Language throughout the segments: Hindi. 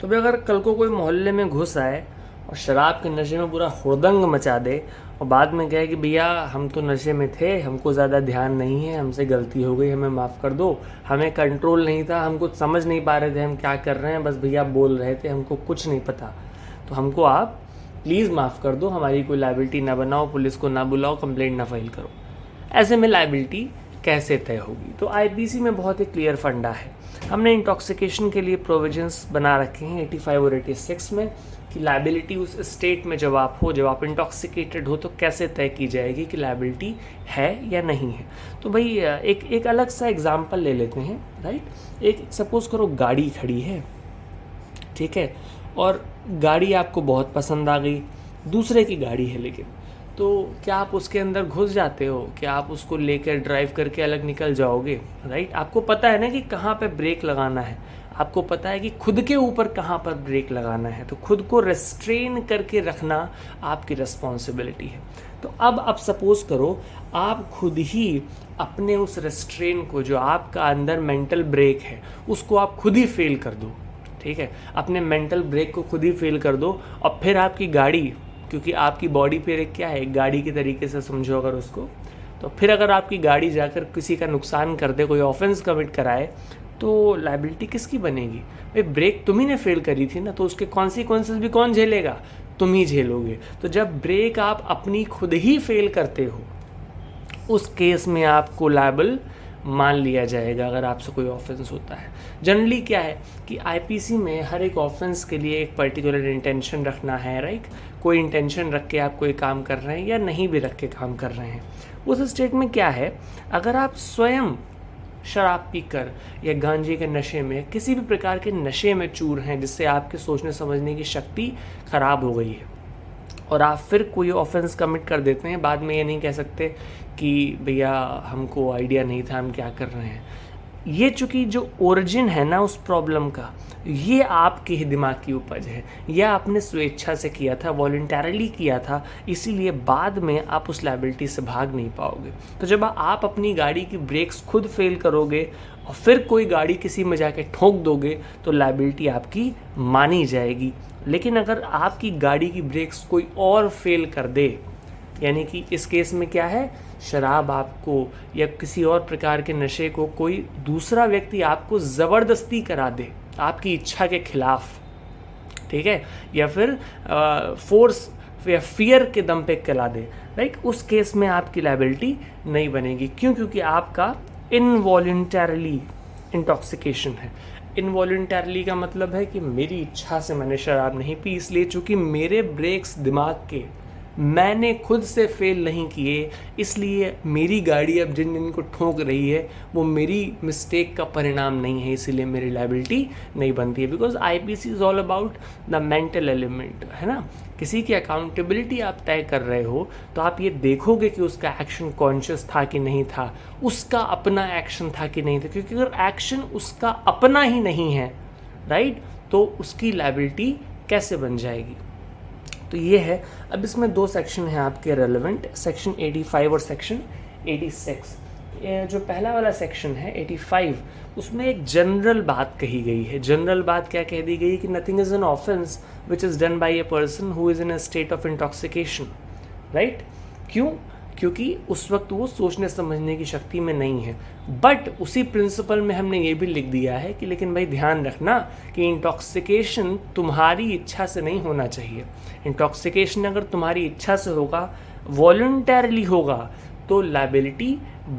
तो भी अगर कल को कोई मोहल्ले में घुस आए और शराब के नशे में पूरा हुड़दंग मचा दे और बाद में कहे कि भैया हम तो नशे में थे, हमको ज़्यादा ध्यान नहीं है, हमसे गलती हो गई, हमें माफ़ कर दो, हमें कंट्रोल नहीं था, हम कुछ समझ नहीं पा रहे थे हम क्या कर रहे हैं, बस भैया बोल रहे थे, हमको कुछ नहीं पता, तो हमको आप प्लीज़ माफ़ कर दो, हमारी कोई लाइबिलिटी ना बनाओ, पुलिस को ना बुलाओ, कंप्लेंट ना फाइल करो। ऐसे में लाइबिलिटी कैसे तय होगी? तो आईपीसी में बहुत ही क्लियर फंडा है। हमने इंटॉक्सिकेशन के लिए प्रोविजंस बना रखे हैं 85 और 86 में कि लाइबिलिटी उस स्टेट में जब आप इंटॉक्सिकेटेड हो तो कैसे तय की जाएगी कि लाइबिलिटी है या नहीं है। तो भाई एक अलग सा एग्जांपल ले लेते हैं, राइट। एक सपोज करो गाड़ी खड़ी है, ठीक है, और गाड़ी आपको बहुत पसंद आ गई, दूसरे की गाड़ी है लेकिन, तो क्या आप उसके अंदर घुस जाते हो? क्या आप उसको लेकर ड्राइव करके अलग निकल जाओगे? राइट। आपको पता है ना कि कहाँ पे ब्रेक लगाना है, आपको पता है कि खुद के ऊपर कहाँ पर ब्रेक लगाना है, तो खुद को रेस्ट्रेन करके रखना आपकी रिस्पॉन्सिबिलिटी है। तो अब आप सपोज करो आप खुद ही अपने उस रेस्ट्रेन को, जो आपका अंदर मेंटल ब्रेक है, उसको आप खुद ही फेल कर दो, ठीक है, अपने मेंटल ब्रेक को खुद ही फेल कर दो, और फिर आपकी गाड़ी, क्योंकि आपकी बॉडी पे क्या है, एक गाड़ी की तरीके से समझो अगर उसको, तो फिर अगर आपकी गाड़ी जाकर किसी का नुकसान कर दे, कोई ऑफेंस कमिट कराए, तो लाइबिलिटी किसकी बनेगी? भाई ब्रेक तुम ही ने फेल करी थी ना, तो उसके कॉन्सिक्वेंसेस भी कौन झेलेगा? तुम ही झेलोगे। तो जब ब्रेक आप अपनी खुद ही फेल करते हो, उस केस में आपको लायबल मान लिया जाएगा अगर आपसे कोई ऑफेंस होता है। जनरली क्या है कि आईपीसी में हर एक ऑफेंस के लिए एक पर्टिकुलर इंटेंशन रखना है, राइट। कोई इंटेंशन रख के आप कोई काम कर रहे हैं या नहीं भी रख के काम कर रहे हैं। उस स्टेट में क्या है, अगर आप स्वयं शराब पीकर या गांजे के नशे में, किसी भी प्रकार के नशे में चूर हैं जिससे आपके सोचने समझने की शक्ति खराब हो गई है, और आप फिर कोई ऑफेंस कमिट कर देते हैं, बाद में ये नहीं कह सकते कि भैया हमको आइडिया नहीं था हम क्या कर रहे हैं। ये चूँकि जो ओरिजिन है ना उस प्रॉब्लम का, ये आपके ही दिमाग की उपज है, यह आपने स्वेच्छा से किया था, वॉलंटरली किया था, इसीलिए बाद में आप उस लायबिलिटी से भाग नहीं पाओगे। तो जब आप अपनी गाड़ी की ब्रेक्स खुद फेल करोगे और फिर कोई गाड़ी किसी में जाके ठोक दोगे, तो लायबिलिटी आपकी मानी जाएगी। लेकिन अगर आपकी गाड़ी की ब्रेक्स कोई और फेल कर दे, यानी कि इस केस में क्या है, शराब आपको या किसी और प्रकार के नशे को कोई दूसरा व्यक्ति आपको ज़बरदस्ती करा दे आपकी इच्छा के खिलाफ, ठीक है, या फिर फोर्स या फियर के दम पे करा दे, राइट, उस केस में आपकी लायबिलिटी नहीं बनेगी। क्यों? क्योंकि आपका इनवॉल्यूंटरली इंटॉक्सिकेशन है। इनवॉल्यूंटरली का मतलब है कि मेरी इच्छा से मैंने शराब नहीं पी, इसलिए चूंकि मेरे ब्रेक्स दिमाग के मैंने खुद से फेल नहीं किए, इसलिए मेरी गाड़ी अब जिन जिन को ठोक रही है वो मेरी मिस्टेक का परिणाम नहीं है, इसीलिए मेरी लायबिलिटी नहीं बनती है। Because IPC is all about the mental element, है ना। किसी की अकाउंटेबिलिटी आप तय कर रहे हो तो आप ये देखोगे कि उसका एक्शन कॉन्शियस था कि नहीं था, उसका अपना एक्शन था कि नहीं था, क्योंकि अगर एक्शन उसका अपना ही नहीं है, राइट, तो उसकी लायबिलिटी कैसे बन जाएगी। तो ये है। अब इसमें दो सेक्शन हैं आपके रेलेवेंट, सेक्शन 85 और सेक्शन 86। जो पहला वाला सेक्शन है 85, उसमें एक जनरल बात कही गई है। जनरल बात क्या कह दी गई कि nothing is an offence which is done by a person who is in a state of intoxication, right. क्यों? क्योंकि उस वक्त वो सोचने समझने की शक्ति में नहीं है। बट उसी प्रिंसिपल में हमने ये भी लिख दिया है कि लेकिन भाई ध्यान रखना कि इंटॉक्सिकेशन तुम्हारी इच्छा से नहीं होना चाहिए। इंटॉक्सिकेशन अगर तुम्हारी इच्छा से होगा, वॉलंटरली होगा, तो लायबिलिटी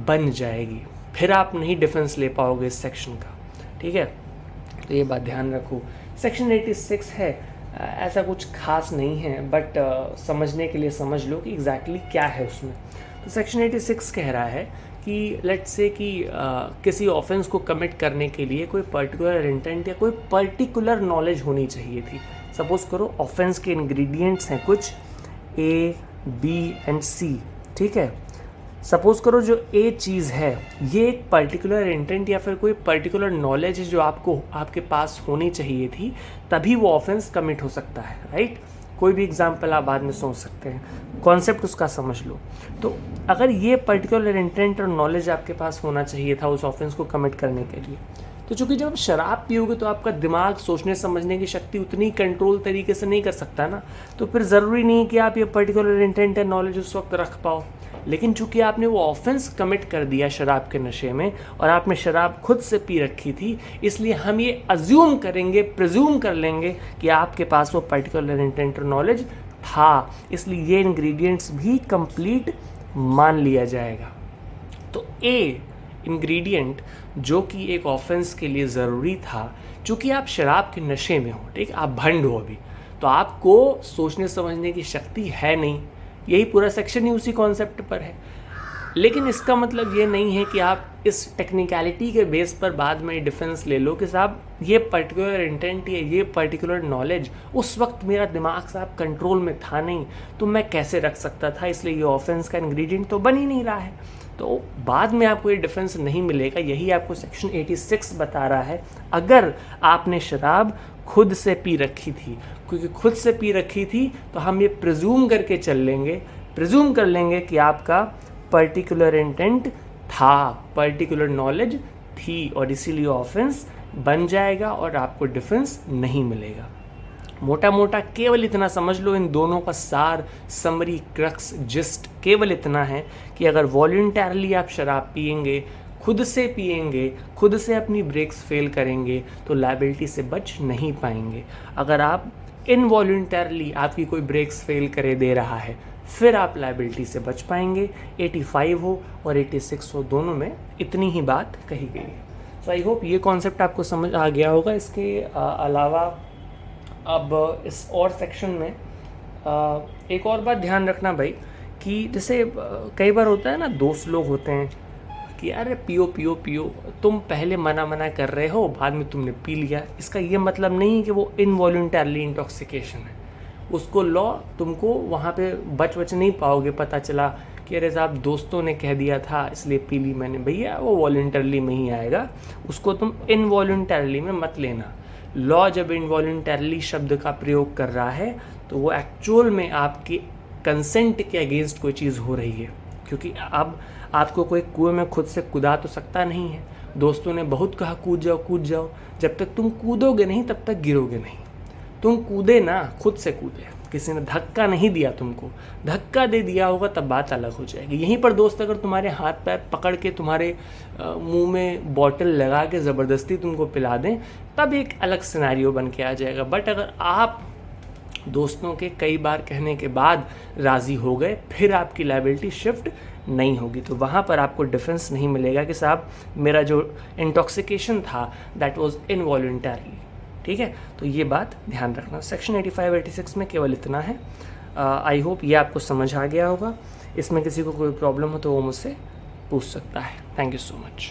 बन जाएगी, फिर आप नहीं डिफेंस ले पाओगे इस सेक्शन का, ठीक है। तो ये बात ध्यान रखो। सेक्शन 86 है, ऐसा कुछ खास नहीं है, बट समझने के लिए समझ लो कि एग्जैक्टली क्या है उसमें। तो सेक्शन 86 कह रहा है कि लेट्स से कि किसी ऑफेंस को कमिट करने के लिए कोई पर्टिकुलर इंटेंट या कोई पर्टिकुलर नॉलेज होनी चाहिए थी। सपोज करो ऑफेंस के इंग्रेडिएंट्स हैं कुछ A, B एंड C, ठीक है। सपोज करो जो ए चीज़ है ये एक पर्टिकुलर इंटेंट या फिर कोई पर्टिकुलर नॉलेज है जो आपके पास होनी चाहिए थी, तभी वो ऑफेंस कमिट हो सकता है, राइट। कोई भी एग्जांपल आप बाद में सोच सकते हैं, कॉन्सेप्ट उसका समझ लो। तो अगर ये पर्टिकुलर इंटेंट और नॉलेज आपके पास होना चाहिए था उस ऑफेंस को कमिट करने के लिए, तो चूंकि जब आप शराब पियोगे तो आपका दिमाग सोचने समझने की शक्ति उतनी कंट्रोल तरीके से नहीं कर सकता ना, तो फिर ज़रूरी नहीं कि आप ये पर्टिकुलर इंटेंट एंड नॉलेज उस वक्त रख पाओ। लेकिन चूंकि आपने वो ऑफेंस कमिट कर दिया शराब के नशे में और आपने शराब खुद से पी रखी थी, इसलिए हम ये अज्यूम करेंगे, प्रिज्यूम कर लेंगे कि आपके पास वो पर्टिकुलर इंटेंट और नॉलेज था, इसलिए ये इंग्रेडिएंट्स भी कंप्लीट मान लिया जाएगा। तो ए इंग्रेडिएंट जो कि एक ऑफेंस के लिए ज़रूरी था, चूँकि आप शराब के नशे में हो, ठीक, आप भंड हो अभी, तो आपको सोचने समझने की शक्ति है नहीं। यही पूरा सेक्शन ही उसी कॉन्सेप्ट पर है। लेकिन इसका मतलब ये नहीं है कि आप इस टेक्निकलिटी के बेस पर बाद में डिफेंस ले लो कि साहब ये पर्टिकुलर इंटेंट या ये पर्टिकुलर नॉलेज उस वक्त मेरा दिमाग साहब कंट्रोल में था नहीं, तो मैं कैसे रख सकता था, इसलिए ये ऑफेंस का इंग्रेडिएंट तो बन ही नहीं रहा है। तो बाद में आपको ये डिफेंस नहीं मिलेगा। यही आपको सेक्शन 86 बता रहा है। अगर आपने शराब खुद से पी रखी थी, क्योंकि खुद से पी रखी थी तो हम ये प्रिज्यूम करके चल लेंगे, प्रिज्यूम कर लेंगे कि आपका पर्टिकुलर इंटेंट था, पर्टिकुलर नॉलेज थी, और इसीलिए ऑफेंस बन जाएगा और आपको डिफेंस नहीं मिलेगा। मोटा मोटा केवल इतना समझ लो, इन दोनों का सार, समरी, क्रक्स, जिस्ट केवल इतना है कि अगर वॉलंटरली आप शराब पिएंगे, खुद से पिएंगे, खुद से अपनी ब्रेक्स फेल करेंगे, तो लायबिलिटी से बच नहीं पाएंगे। अगर आप इनवॉलंटरली आपकी कोई ब्रेक्स फेल करे दे रहा है, फिर आप लायबिलिटी से बच पाएंगे। 85 हो और 86 हो, दोनों में इतनी ही बात कही गई है। सो आई होप ये कॉन्सेप्ट आपको समझ आ गया होगा। इसके अलावा अब इस और सेक्शन में एक और बात ध्यान रखना भाई, कि जैसे कई बार होता है ना, दोस्त लोग होते हैं कि अरे पियो पियो पियो, तुम पहले मना कर रहे हो, बाद में तुमने पी लिया। इसका ये मतलब नहीं कि वो इनवॉलंटरली इंटॉक्सिकेशन है। उसको लॉ तुमको वहाँ पे बच नहीं पाओगे। पता चला कि अरे साहब दोस्तों ने कह दिया था इसलिए पी ली मैंने, भैया वो वॉलंटरली में ही आएगा, उसको तुम इनवॉलंटरली में मत लेना। लॉ जब इनवॉलंटरली शब्द का प्रयोग कर रहा है तो वो एक्चुअल में आपके कंसेंट के अगेंस्ट कोई चीज़ हो रही है, क्योंकि अब आपको कोई कुएं में खुद से कूदा तो सकता नहीं है। दोस्तों ने बहुत कहा कूद जाओ, जब तक तुम कूदोगे नहीं तब तक गिरोगे नहीं। तुम कूदे ना, खुद से कूदे, किसी ने धक्का नहीं दिया तुमको, धक्का दे दिया होगा तब बात अलग हो जाएगी। यहीं पर दोस्त अगर तुम्हारे हाथ पैर पकड़ के तुम्हारे मुंह में बॉटल लगा के ज़बरदस्ती तुमको पिला दें, तब एक अलग सिनेरियो बन के आ जाएगा। बट अगर आप दोस्तों के कई बार कहने के बाद राज़ी हो गए, फिर आपकी लायबिलिटी शिफ्ट नहीं होगी, तो वहाँ पर आपको डिफेंस नहीं मिलेगा कि साहब मेरा जो इंटॉक्सिकेशन था दैट वाज इनवॉलंटरी। ठीक है, तो ये बात ध्यान रखना। सेक्शन 85-86 में केवल इतना है। आई होप ये आपको समझ आ गया होगा। इसमें किसी को कोई प्रॉब्लम हो तो वो मुझसे पूछ सकता है। Thank you so much.